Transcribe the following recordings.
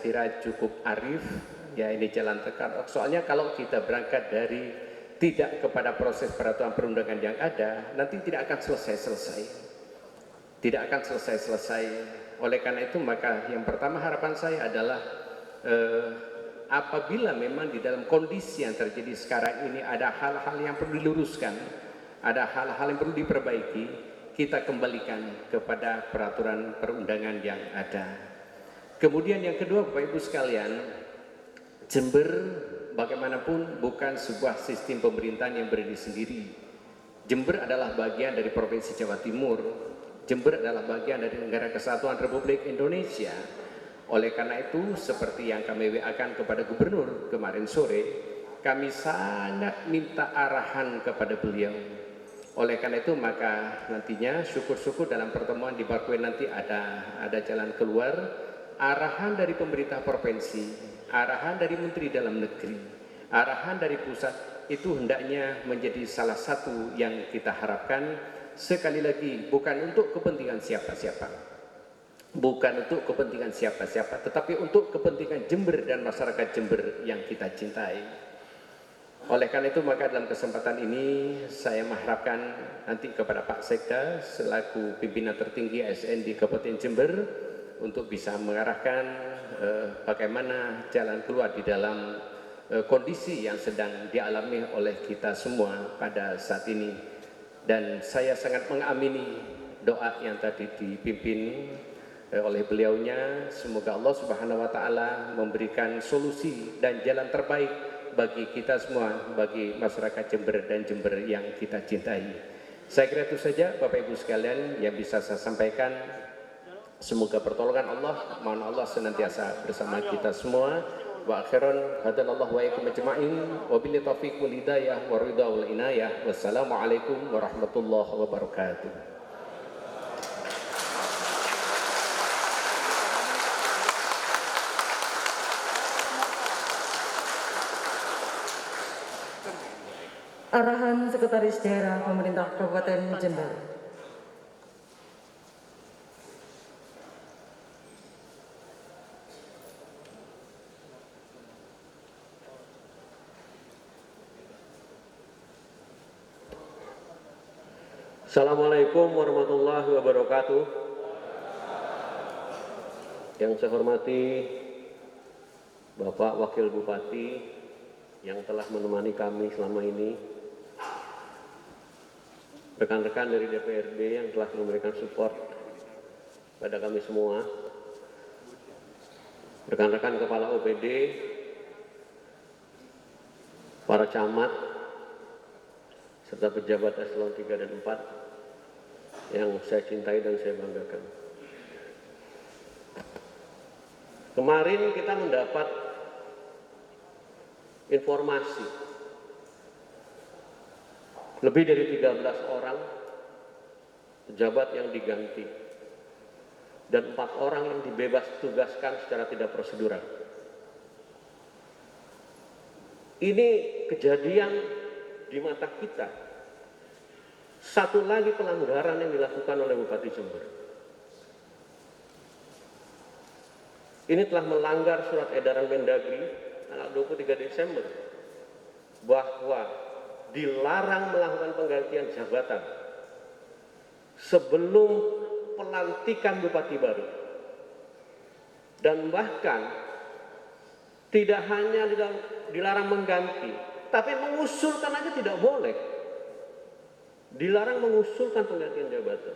kira cukup arif, ya ini jalan tekan. Soalnya kalau kita berangkat dari tidak kepada proses peraturan perundangan yang ada, nanti tidak akan selesai-selesai. Tidak akan selesai-selesai. Oleh karena itu maka yang pertama harapan saya adalah apabila memang di dalam kondisi yang terjadi sekarang ini ada hal-hal yang perlu diluruskan, ada hal-hal yang perlu diperbaiki, kita kembalikan kepada peraturan perundangan yang ada. Kemudian yang kedua, Bapak Ibu sekalian, Jember bagaimanapun bukan sebuah sistem pemerintahan yang berdiri sendiri. Jember adalah bagian dari Provinsi Jawa Timur. Jember adalah bagian dari Negara Kesatuan Republik Indonesia. Oleh karena itu, seperti yang kami WA-kan kepada Gubernur kemarin sore, kami sangat minta arahan kepada beliau. Oleh karena itu maka nantinya syukur-syukur dalam pertemuan di Bakuen nanti ada jalan keluar, arahan dari pemerintah provinsi, arahan dari Menteri Dalam Negeri, arahan dari pusat itu hendaknya menjadi salah satu yang kita harapkan. Sekali lagi, bukan untuk kepentingan siapa-siapa, bukan untuk kepentingan siapa-siapa, tetapi untuk kepentingan Jember dan masyarakat Jember yang kita cintai. Oleh karena itu maka dalam kesempatan ini saya mengharapkan nanti kepada Pak Sekda selaku pimpinan tertinggi ASN di Kabupaten Jember untuk bisa mengarahkan bagaimana jalan keluar di dalam kondisi yang sedang dialami oleh kita semua pada saat ini. Dan saya sangat mengamini doa yang tadi dipimpin oleh beliaunya. Semoga Allah Subhanahu wa taala memberikan solusi dan jalan terbaik bagi kita semua, bagi masyarakat Jember dan Jember yang kita cintai. Saya kira itu saja Bapak Ibu sekalian yang bisa saya sampaikan. Semoga pertolongan Allah, mohon Allah senantiasa bersama kita semua. Wa akhiran hadanallahu wa iyyakum ajma'in wa billahi taufiq wal hidayah wa ridha wal inayah. Wassalamualaikum warahmatullahi wabarakatuh. Arahan Sekretaris Daerah Pemerintah Kabupaten Jember. Assalamualaikum warahmatullahi wabarakatuh. Yang saya hormati Bapak Wakil Bupati yang telah menemani kami selama ini, rekan-rekan dari DPRD yang telah memberikan support pada kami semua, rekan-rekan kepala OPD, para camat, serta pejabat eselon 3 dan 4 yang saya cintai dan saya banggakan. Kemarin kita mendapat informasi lebih dari 13 orang pejabat yang diganti dan 4 orang yang dibebas tugaskan secara tidak prosedural. Ini kejadian di mata kita. Satu lagi pelanggaran yang dilakukan oleh Bupati Jember. Ini telah melanggar surat edaran Mendagri tanggal 23 Desember bahwa dilarang melakukan penggantian jabatan sebelum pelantikan Bupati baru. Dan bahkan tidak hanya dilarang mengganti, tapi mengusulkan aja tidak boleh. Dilarang mengusulkan penggantian jabatan.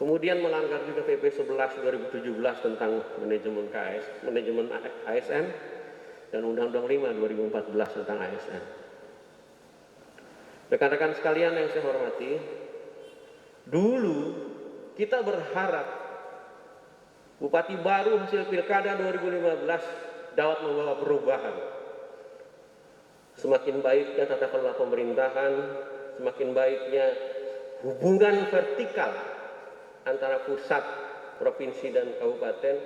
Kemudian melanggar juga PP 11 2017 tentang manajemen ASN dan Undang-Undang 5 2014 tentang ASN. Rekan-rekan sekalian yang saya hormati, dulu kita berharap Bupati baru hasil Pilkada 2015 dapat membawa perubahan. Semakin baiknya tata kelola pemerintahan, semakin baiknya hubungan vertikal antara pusat, provinsi, dan kabupaten,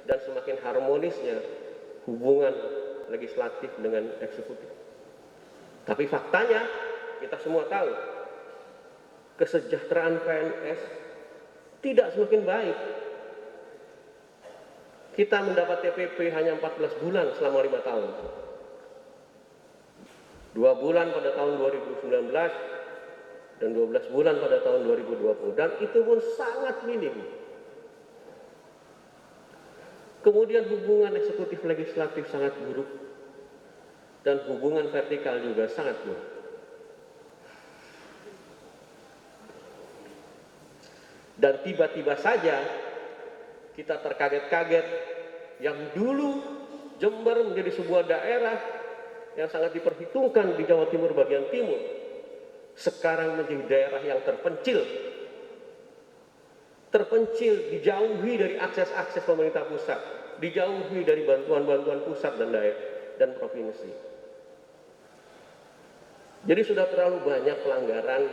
dan semakin harmonisnya hubungan legislatif dengan eksekutif. Tapi faktanya, kita semua tahu, kesejahteraan PNS tidak semakin baik. Kita mendapat TPP hanya 14 bulan selama 5 tahun. 2 bulan pada tahun 2019 dan 12 bulan pada tahun 2020. Dan itu pun sangat minim. Kemudian hubungan eksekutif legislatif sangat buruk. Dan hubungan vertikal juga sangat buruk. Dan tiba-tiba saja kita terkaget-kaget yang dulu Jember menjadi sebuah daerah yang sangat diperhitungkan di Jawa Timur bagian timur, sekarang menjadi daerah yang terpencil, dijauhi dari akses-akses pemerintah pusat, dijauhi dari bantuan-bantuan pusat dan daerah dan provinsi. Jadi sudah terlalu banyak pelanggaran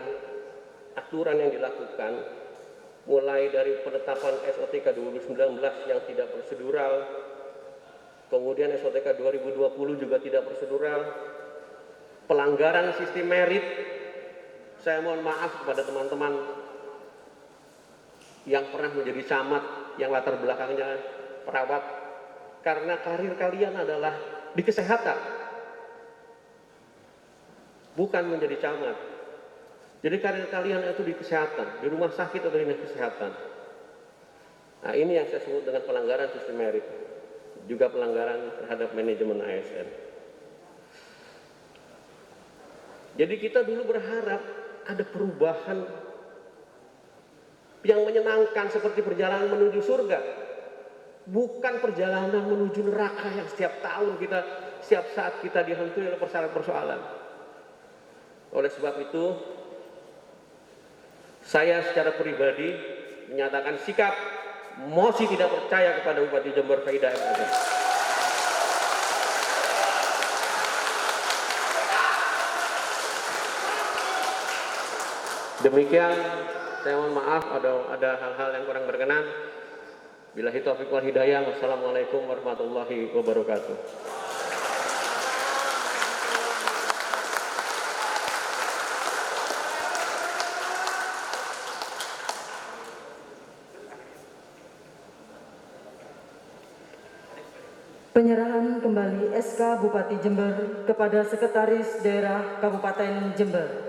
aturan yang dilakukan, mulai dari penetapan SOTK 2019 yang tidak prosedural, kemudian SOTK 2020 juga tidak prosedural, pelanggaran sistem merit. Saya mohon maaf kepada teman-teman yang pernah menjadi camat, yang latar belakangnya perawat, karena karir kalian adalah di kesehatan, bukan menjadi camat. Jadi karir kalian itu di kesehatan, di rumah sakit atau dinas kesehatan. Nah, ini yang saya sebut dengan pelanggaran sistem merit, juga pelanggaran terhadap manajemen ASN. Jadi kita dulu berharap ada perubahan yang menyenangkan seperti perjalanan menuju surga, bukan perjalanan menuju neraka yang setiap saat kita dihantui oleh persoalan-persoalan. Oleh sebab itu, saya secara pribadi menyatakan sikap mosi tidak percaya kepada Bupati Jember Faida M. Aden. Demikian, saya mohon maaf ada hal-hal yang kurang berkenan. Billahi taufiq wal hidayah. Wassalamualaikum warahmatullahi wabarakatuh. Penyerahan kembali SK Bupati Jember kepada Sekretaris Daerah Kabupaten Jember.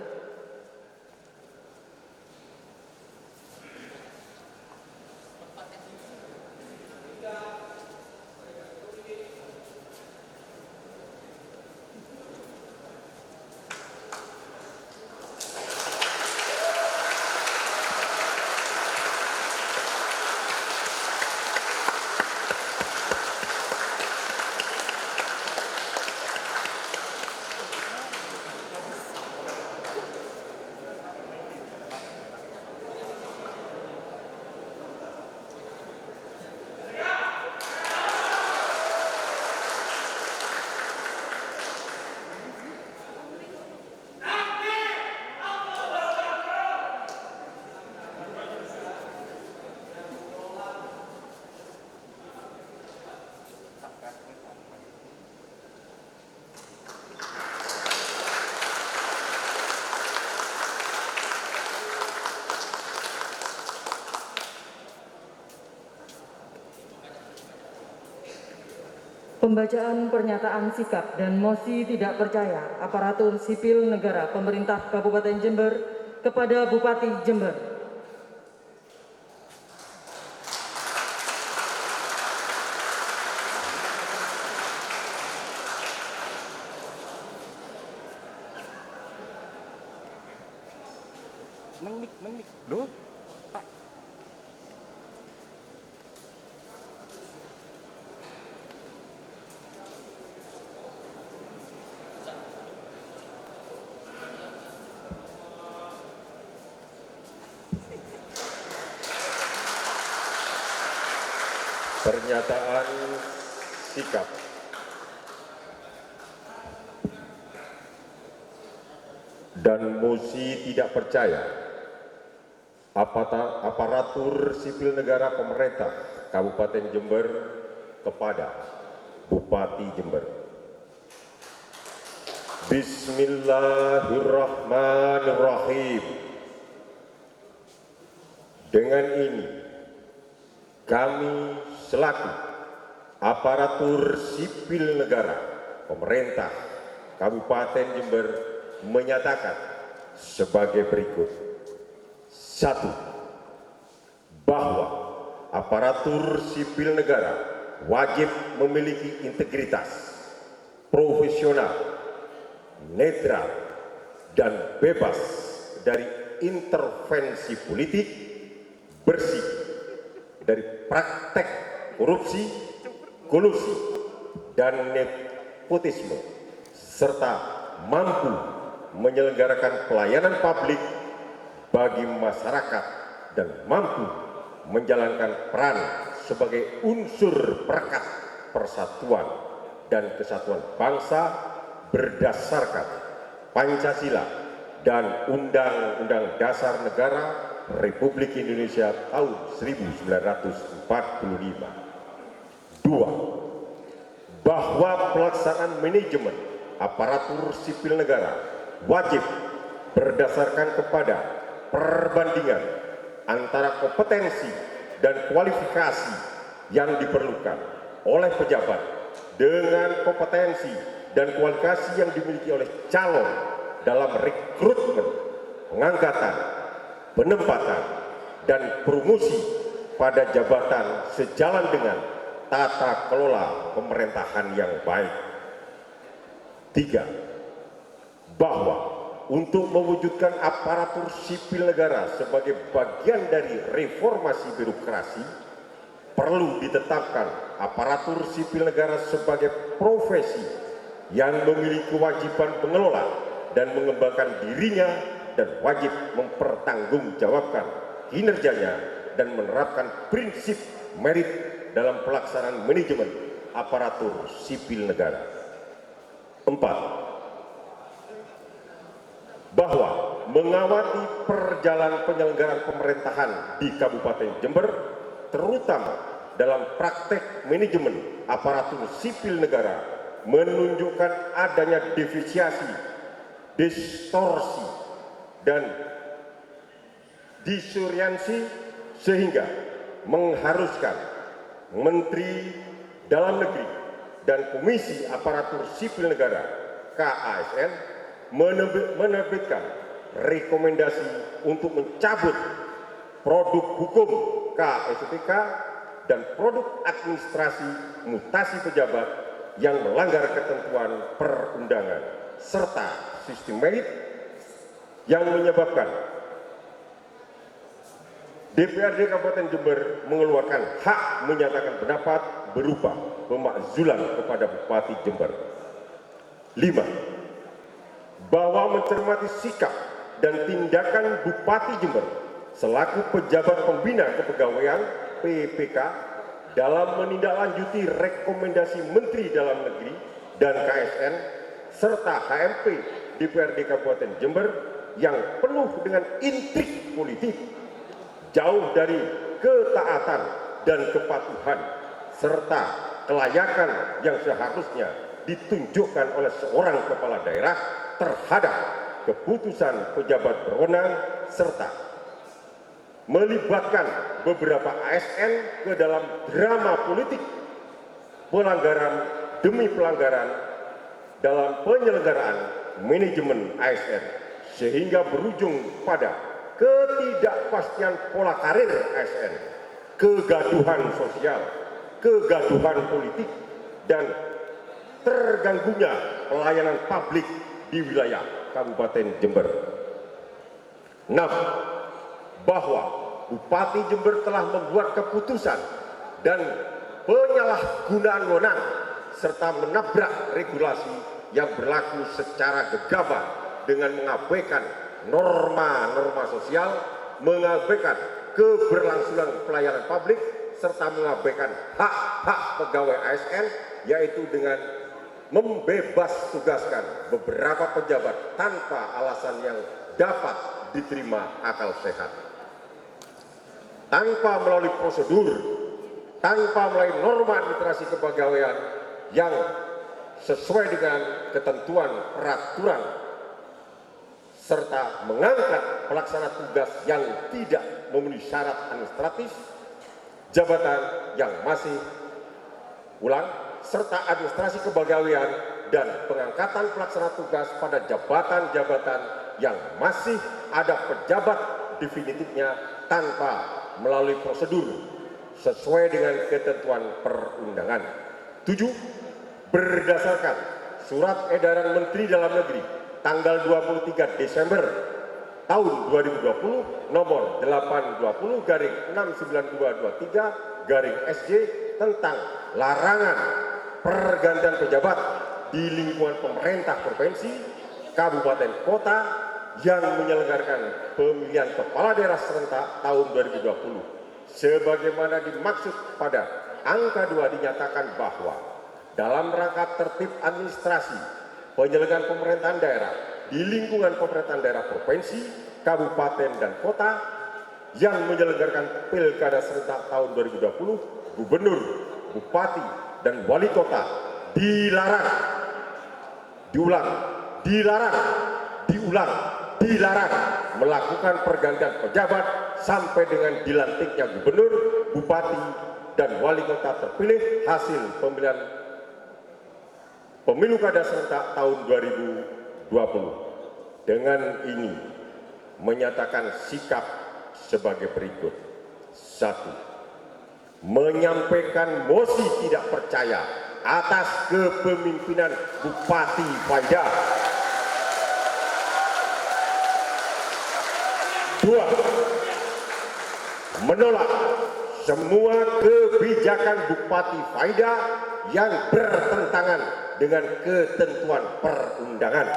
Pembacaan pernyataan sikap dan mosi tidak percaya aparatur sipil negara pemerintah Kabupaten Jember kepada Bupati Jember. Neng, Duh. Pernyataan sikap. Dan mosi tidak percaya aparatur sipil negara pemerintah Kabupaten Jember kepada Bupati Jember. Bismillahirrahmanirrahim. Dengan ini kami selaku aparatur sipil negara pemerintah Kabupaten Jember menyatakan sebagai berikut. 1. Bahwa aparatur sipil negara wajib memiliki integritas, profesional, netral, dan bebas dari intervensi politik, bersih dari praktek korupsi, kolusi, dan nepotisme, serta mampu menyelenggarakan pelayanan publik bagi masyarakat dan mampu menjalankan peran sebagai unsur perekat persatuan dan kesatuan bangsa berdasarkan Pancasila dan Undang-Undang Dasar Negara Republik Indonesia tahun 1945. 2. Bahwa pelaksanaan manajemen aparatur sipil negara wajib berdasarkan kepada perbandingan antara kompetensi dan kualifikasi yang diperlukan oleh pejabat dengan kompetensi dan kualifikasi yang dimiliki oleh calon dalam rekrutmen, pengangkatan, penempatan, dan promosi pada jabatan sejalan dengan tata kelola pemerintahan yang baik. 3. Bahwa untuk mewujudkan aparatur sipil negara sebagai bagian dari reformasi birokrasi, perlu ditetapkan aparatur sipil negara sebagai profesi yang memiliki kewajiban mengelola dan mengembangkan dirinya dan wajib mempertanggungjawabkan kinerjanya dan menerapkan prinsip merit dalam pelaksanaan manajemen aparatur sipil negara. 4. Bahwa mengawasi perjalanan penyelenggaraan pemerintahan di Kabupaten Jember, terutama dalam praktek manajemen aparatur sipil negara, menunjukkan adanya deviasi, distorsi, dan disorientasi sehingga mengharuskan Menteri Dalam Negeri dan Komisi Aparatur Sipil Negara (KASN) menerbitkan rekomendasi untuk mencabut produk hukum KSPK dan produk administrasi mutasi pejabat yang melanggar ketentuan perundangan serta sistem merit yang menyebabkan DPRD Kabupaten Jember mengeluarkan hak menyatakan pendapat berupa pemakzulan kepada Bupati Jember. 5. Bahwa mencermati sikap dan tindakan Bupati Jember selaku pejabat pembina kepegawaian PPK dalam menindaklanjuti rekomendasi Menteri Dalam Negeri dan KSN serta HMP DPRD Kabupaten Jember yang penuh dengan intrik politik, jauh dari ketaatan dan kepatuhan serta kelayakan yang seharusnya ditunjukkan oleh seorang kepala daerah terhadap keputusan pejabat berwenang serta melibatkan beberapa ASN ke dalam drama politik pelanggaran demi pelanggaran dalam penyelenggaraan manajemen ASN sehingga berujung pada ketidakpastian pola karir ASN, kegaduhan sosial, kegaduhan politik, dan terganggunya pelayanan publik di wilayah Kabupaten Jember. 6. Bahwa Bupati Jember telah membuat keputusan dan penyalahgunaan wewenang serta menabrak regulasi yang berlaku secara gegabah dengan mengabaikan norma-norma sosial, mengabaikan keberlangsungan pelayanan publik, serta mengabaikan hak-hak pegawai ASN, yaitu dengan membebas tugaskan beberapa pejabat tanpa alasan yang dapat diterima akal sehat. Tanpa melalui prosedur, tanpa melalui norma administrasi kepegawaian yang sesuai dengan ketentuan peraturan, serta mengangkat pelaksana tugas yang tidak memenuhi syarat administratif, jabatan yang masih Ulang, serta administrasi kepegawaian dan pengangkatan pelaksana tugas pada jabatan-jabatan yang masih ada pejabat definitifnya tanpa melalui prosedur sesuai dengan ketentuan perundangan. 7. Berdasarkan Surat Edaran Menteri Dalam Negeri tanggal 23 Desember tahun 2020 nomor 820/69223/SJ tentang larangan pergantian pejabat di lingkungan pemerintah provinsi, kabupaten, kota yang menyelenggarakan pemilihan kepala daerah serentak tahun 2020. Sebagaimana dimaksud pada angka 2 dinyatakan bahwa dalam rangka tertib administrasi penyelenggaraan pemerintahan daerah di lingkungan pemerintahan daerah provinsi, kabupaten, dan kota yang menyelenggarakan pilkada serentak tahun 2020, gubernur, bupati, dan wali kota dilarang, dilarang melakukan pergantian pejabat sampai dengan dilantiknya gubernur, bupati, dan wali kota terpilih hasil pemilu kada serentak tahun 2020. Dengan ini menyatakan sikap sebagai berikut. 1. Menyampaikan mosi tidak percaya atas kepemimpinan Bupati Faida. 2. Menolak semua kebijakan Bupati Faida yang bertentangan dengan ketentuan perundangan.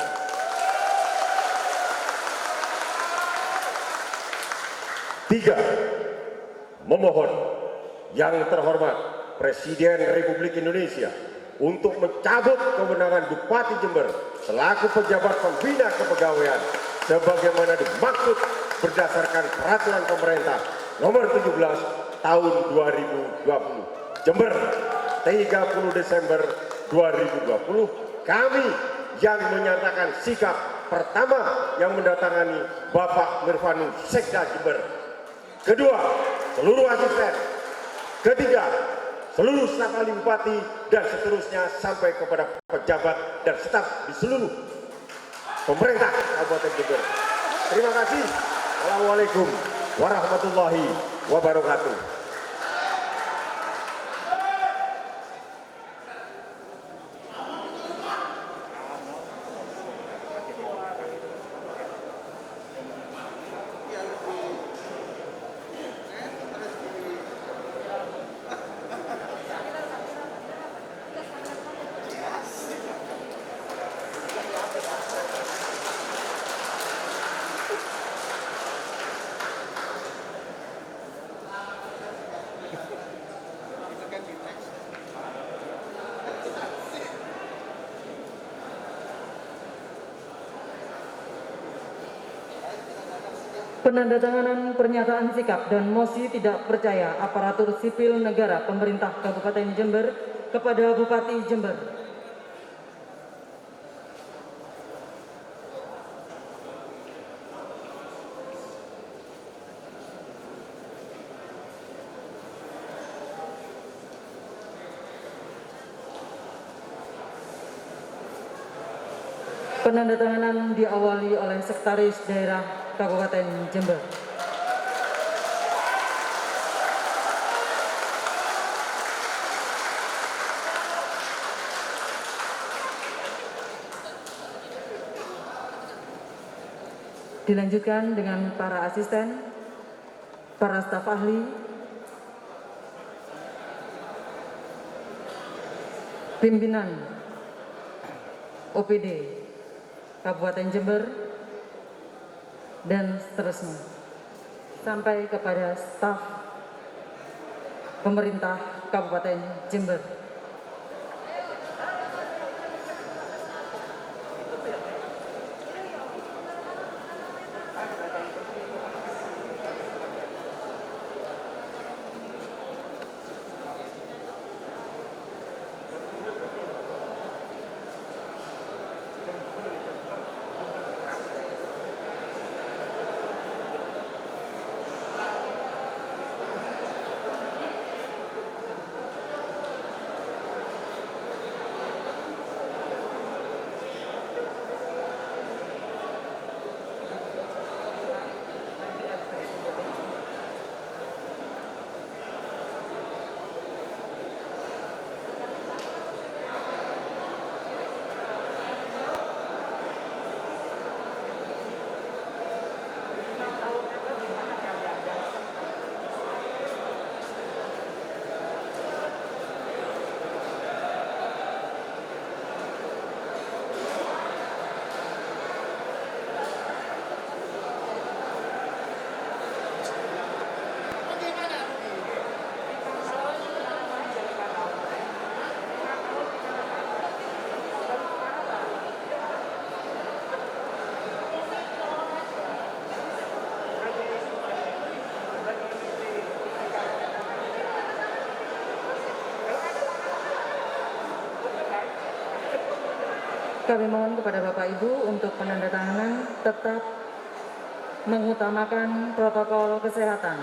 3. Memohon yang terhormat Presiden Republik Indonesia untuk mencabut kewenangan Bupati Jember selaku pejabat pembina kepegawaian sebagaimana dimaksud berdasarkan peraturan pemerintah nomor 17 tahun 2020. Jember, 30 Desember 2020, kami yang menyatakan sikap pertama yang mendatangani Bapak Mirvanul Sekda Jember. Kedua, seluruh asisten. Ketiga, seluruh staf ahli bupati dan seterusnya sampai kepada pejabat dan staf di seluruh pemerintah Kabupaten Jember. Terima kasih. Assalamualaikum warahmatullahi wabarakatuh. Penandatanganan pernyataan sikap dan mosi tidak percaya aparatur sipil negara pemerintah Kabupaten Jember kepada Bupati Jember. Penandatanganan diawali oleh Sekretaris Daerah Kabupaten Jember. Dilanjutkan dengan para asisten, para staf ahli, pimpinan OPD Kabupaten Jember, dan seterusnya sampai kepada staf pemerintah Kabupaten Jember. Kami mohon kepada Bapak Ibu untuk penandatanganan tetap mengutamakan protokol kesehatan.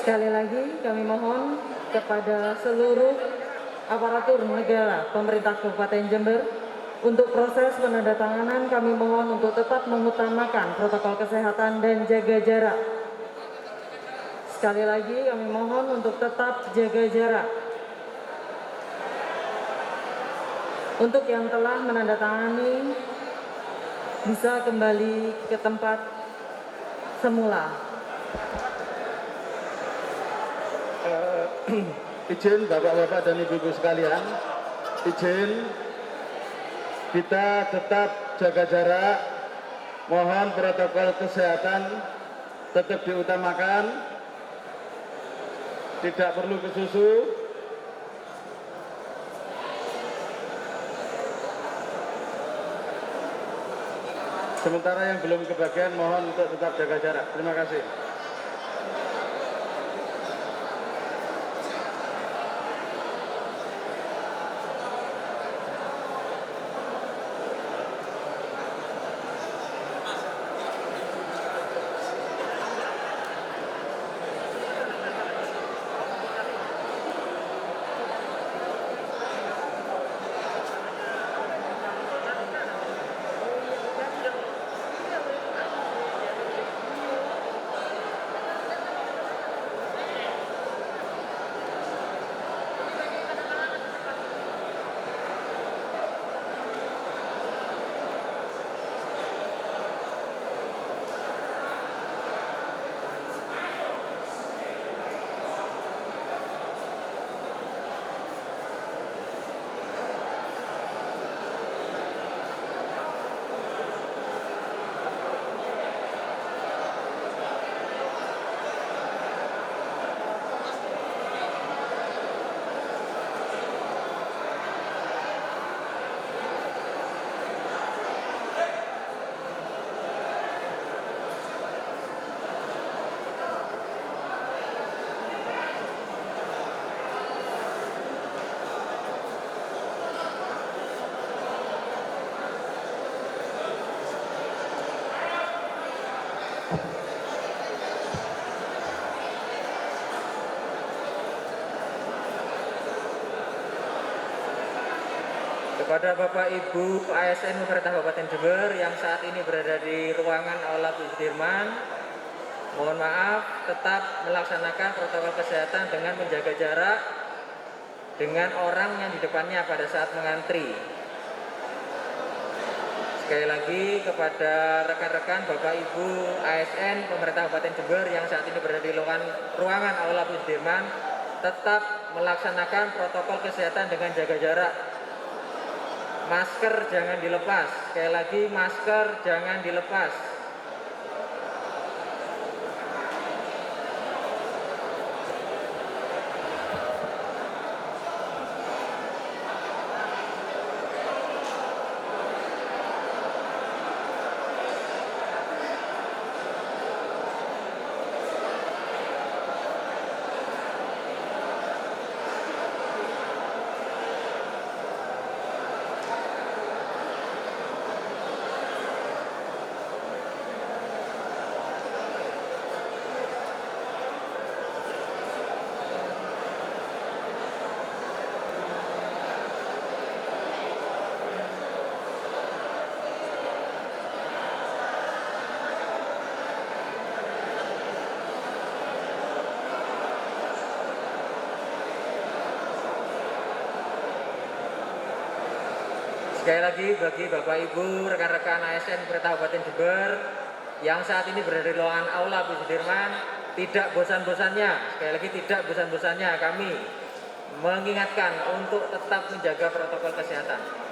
Sekali lagi kami mohon kepada seluruh aparatur negara pemerintah Kabupaten Jember untuk proses penandatanganan kami mohon untuk tetap mengutamakan protokol kesehatan dan jaga jarak. Sekali lagi kami mohon untuk tetap jaga jarak. Untuk yang telah menandatangani bisa kembali ke tempat semula. Izin Bapak-Bapak dan Ibu-Ibu sekalian, izin kita tetap jaga jarak, mohon protokol kesehatan tetap diutamakan, tidak perlu kesusu. Sementara yang belum kebagian mohon untuk tetap jaga jarak. Terima kasih. Kepada Bapak Ibu ASN pemerintah Kabupaten Jember yang saat ini berada di ruangan Aula Bu Sudirman, mohon maaf tetap melaksanakan protokol kesehatan dengan menjaga jarak dengan orang yang di depannya pada saat mengantri. Sekali lagi kepada rekan-rekan Bapak Ibu ASN pemerintah Kabupaten Jember yang saat ini berada di ruangan Aula Bu Sudirman, tetap melaksanakan protokol kesehatan dengan jaga jarak. Masker jangan dilepas. Sekali lagi, masker jangan dilepas. Sekali lagi bagi Bapak Ibu, rekan-rekan ASN pemerintah Kabupaten Jember yang saat ini berada di ruangan Aula Bu Sudirman, tidak bosan-bosannya, sekali lagi tidak bosan-bosannya kami mengingatkan untuk tetap menjaga protokol kesehatan.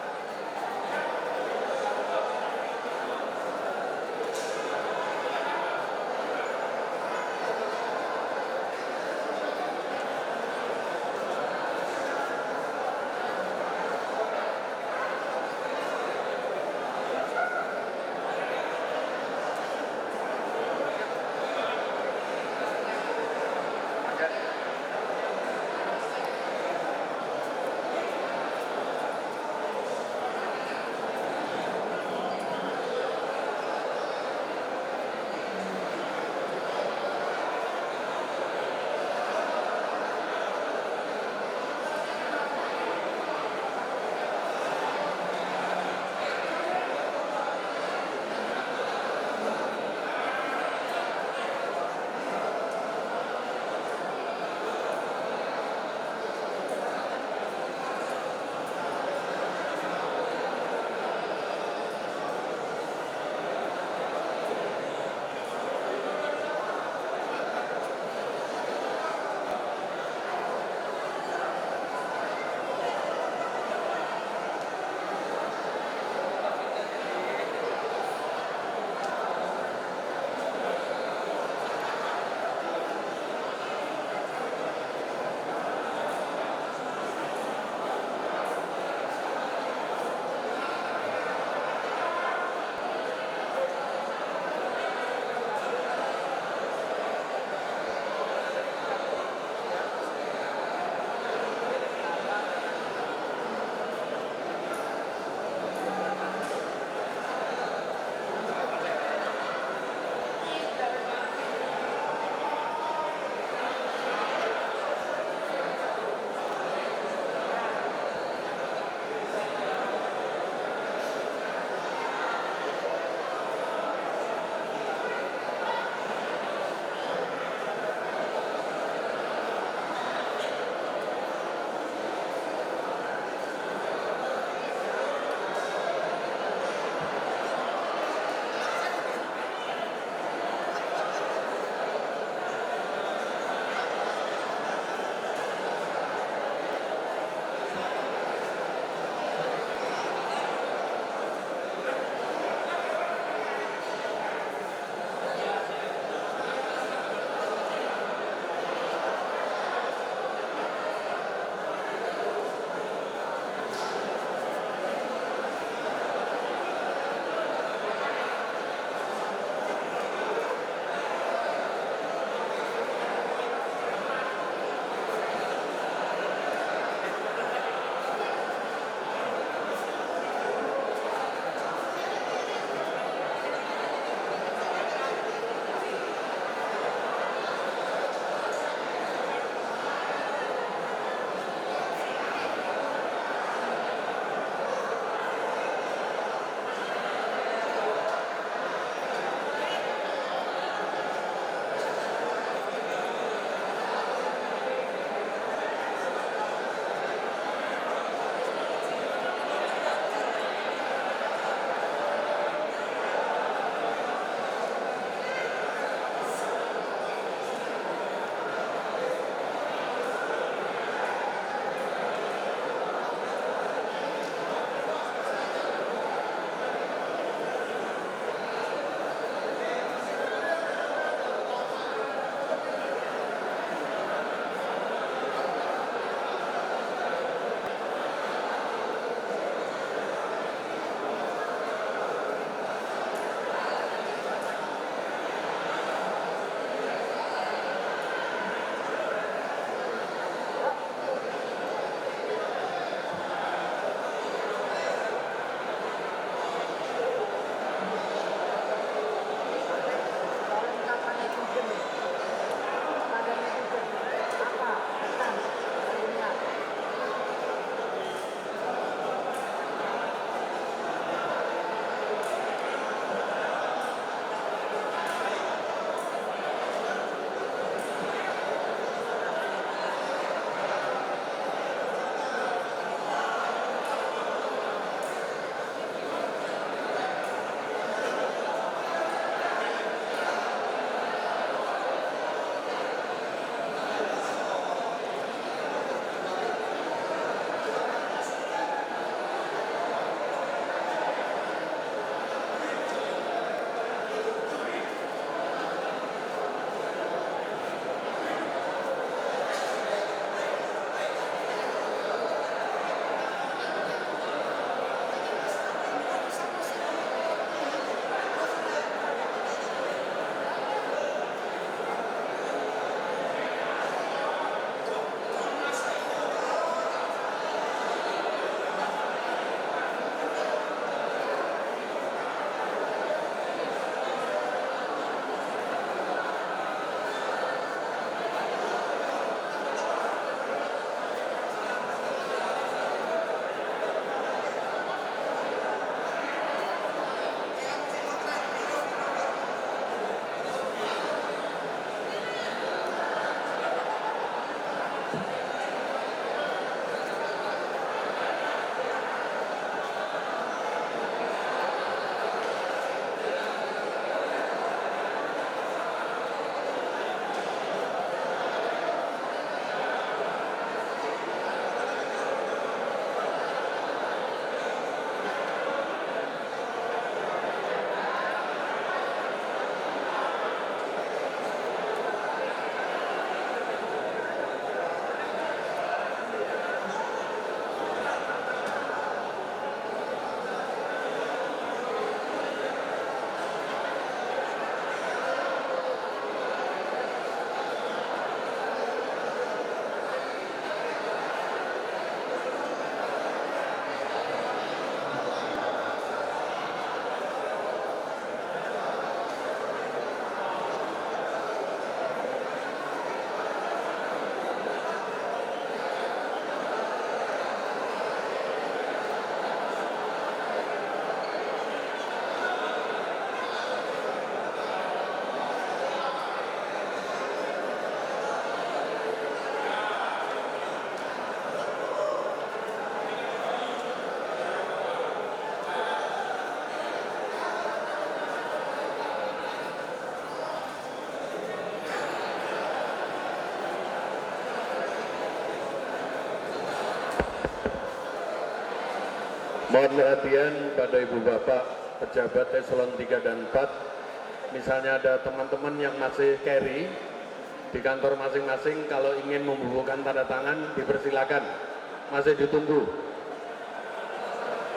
Mohon perhatian pada Ibu Bapak pejabat eselon 3 dan 4. Misalnya ada teman-teman yang masih carry di kantor masing-masing, kalau ingin membubuhkan tanda tangan dipersilakan, masih ditunggu.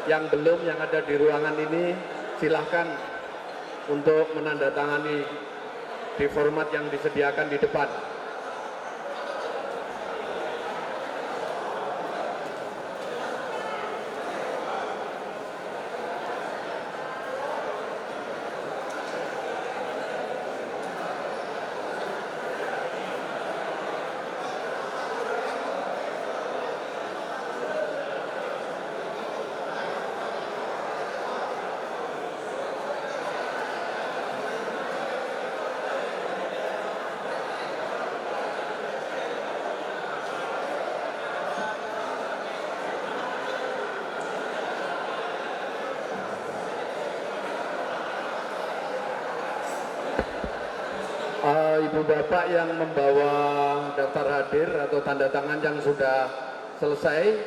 Yang belum, yang ada di ruangan ini silahkan untuk menandatangani di format yang disediakan di depan. Ibu Bapak yang membawa daftar hadir atau tanda tangan yang sudah selesai,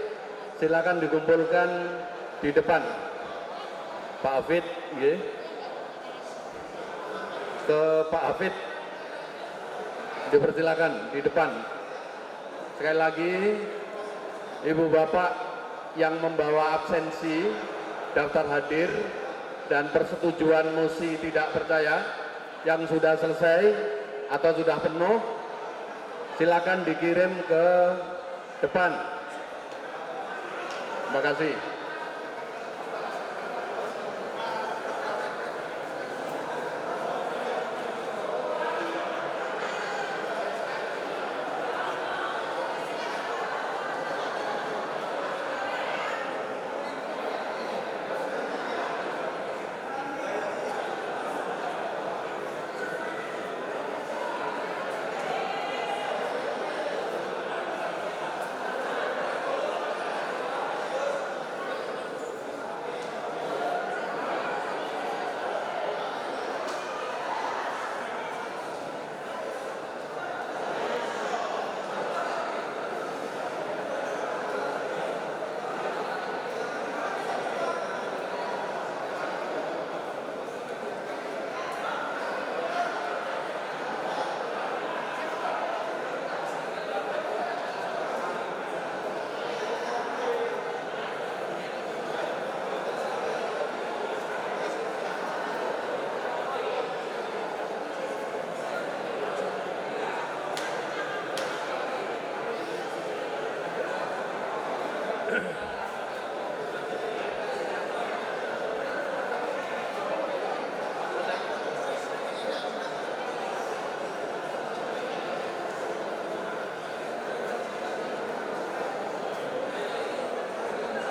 silakan dikumpulkan di depan. Pak Hafid, ke Pak Hafid, dipersilakan di depan. Sekali lagi, Ibu Bapak yang membawa absensi, daftar hadir, dan persetujuan mosi tidak percaya yang sudah selesai atau sudah penuh, silakan dikirim ke depan. Terima kasih.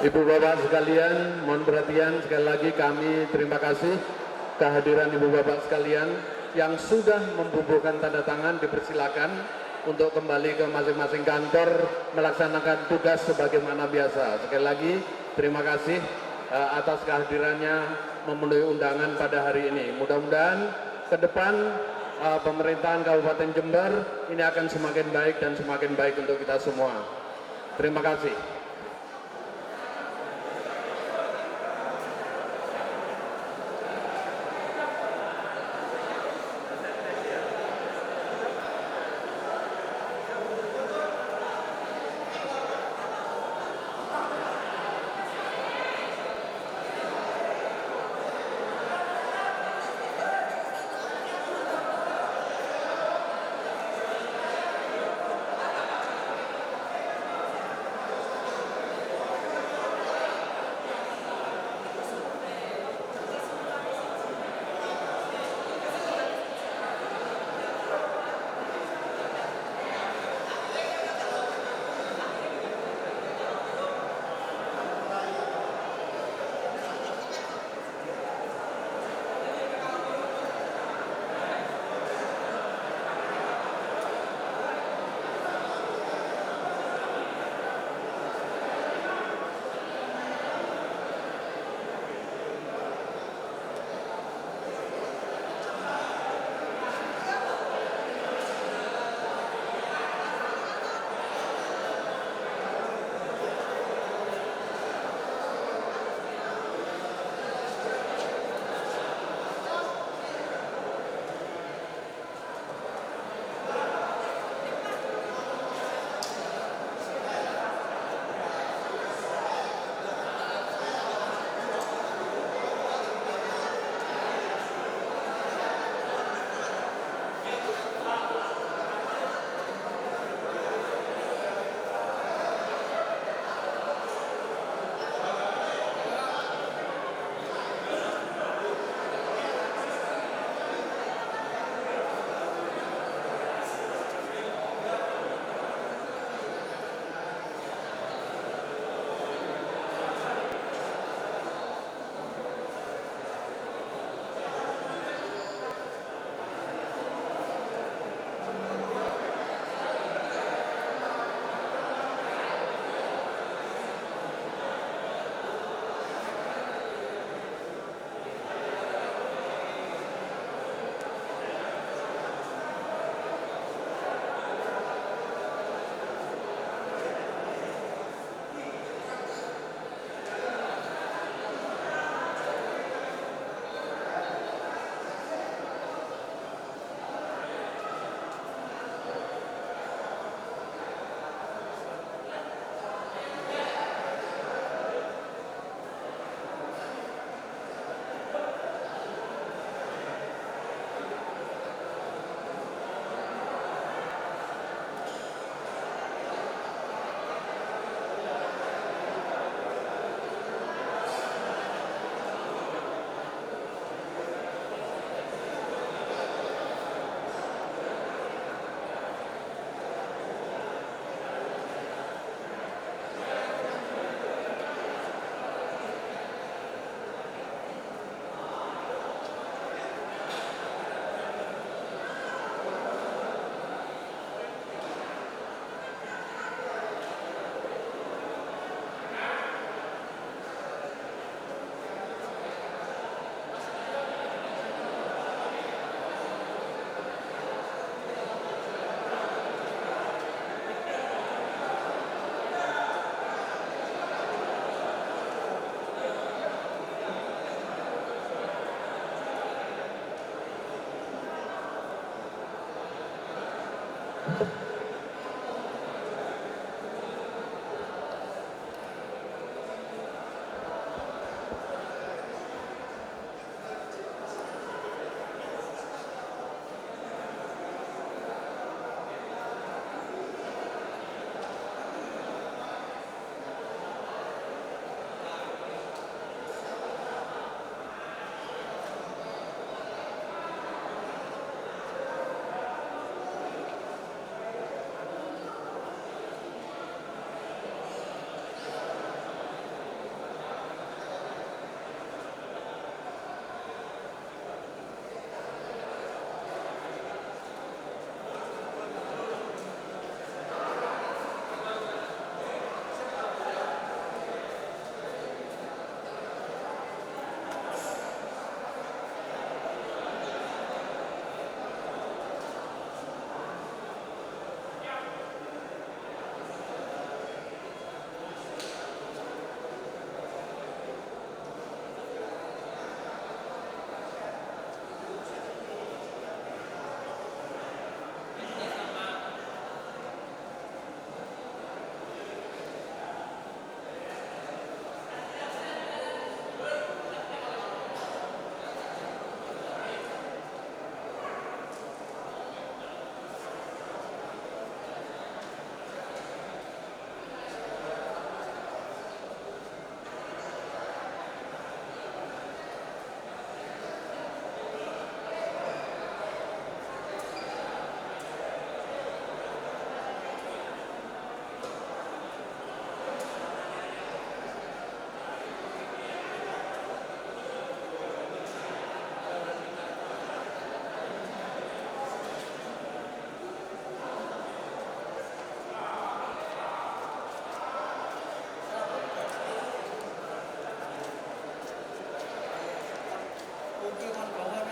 Ibu Bapak sekalian, mohon perhatian sekali lagi, kami terima kasih kehadiran Ibu Bapak sekalian yang sudah membubuhkan tanda tangan, dipersilakan untuk kembali ke masing-masing kantor melaksanakan tugas sebagaimana biasa. Sekali lagi terima kasih atas kehadirannya memenuhi undangan pada hari ini. Mudah-mudahan ke depan pemerintahan Kabupaten Jember ini akan semakin baik dan semakin baik untuk kita semua. Terima kasih. pemukiman bangunan